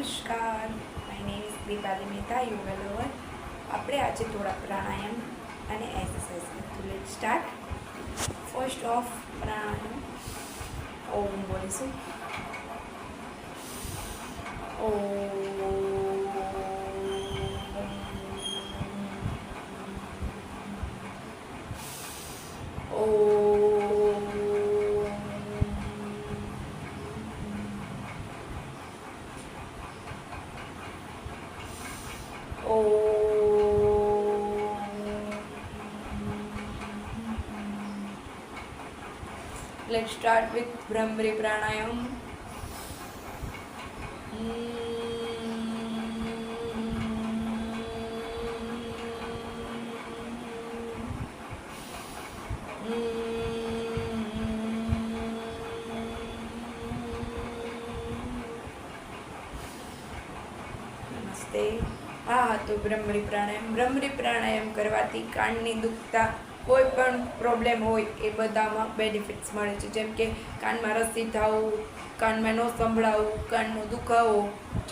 નમસ્કાર, my name is Deepali Mehta, yoga lover. આપણે આજે થોડા પ્રાણાયામ અને એક્સરસાઇઝ કરીશું. Let start. First of pranayama Om બોલીશું. Let's start with Brahmari Pranayam. નમસ્તે. આ હતો બ્રહ્મરી પ્રાણાયામ. બ્રહ્મરી પ્રાણાયામ કરવાથી કાનની દુખતા કોઈ પણ પ્રોબ્લેમ હોય એ બધામાં બેનિફિટ્સ મળે છે. જેમ કે કાનમાં રસી થવું, કાનમાં ન સંભળાવું, કાનનો દુખાવો,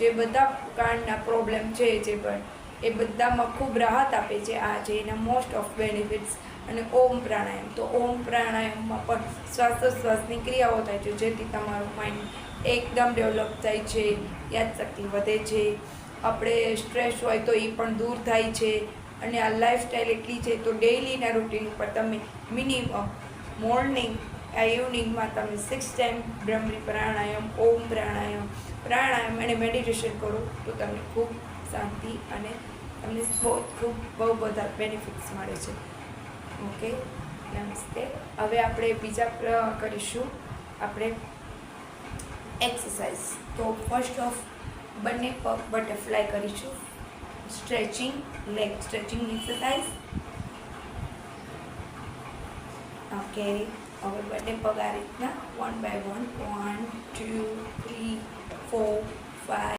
જે બધા કાનના પ્રોબ્લેમ છે જે પણ એ બધામાં ખૂબ રાહત આપે છે. આ છે એના મોસ્ટ ઓફ બેનિફિટ્સ. અને ઓમ પ્રાણાયામ, તો ઓમ પ્રાણાયામમાં પણ શ્વાસોશ્વાસની ક્રિયાઓ થાય છે, જેથી તમારું માઇન્ડ એકદમ ડેવલપ થાય છે, યાદશક્તિ વધે છે, આપણે સ્ટ્રેસ હોય તો એ પણ દૂર થાય છે. અને આ લાઈફસ્ટાઈલ એટલી છે તો ડેઇલીના રૂટીન ઉપર તમે મિનિમમ મોર્નિંગ ઇવનિંગમાં તમે 6 ટાઈમ બ્રહ્મરી પ્રાણાયામ, ઓમ પ્રાણાયામ અને મેડિટેશન કરો તો તમને ખૂબ શાંતિ અને તમને બહુ બધા બેનિફિટ્સ મળે છે. ઓકે, નમસ્તે. હવે આપણે બીજા કરીશું આપણે એક્સરસાઇઝ. તો ફર્સ્ટ ઓફ બંને પગ બટરફ્લાય કરીશું. Stretching, leg stretching exercise. Okay, હવે બંને પગ આ રીતના 1 by 1 1 2 3 4 5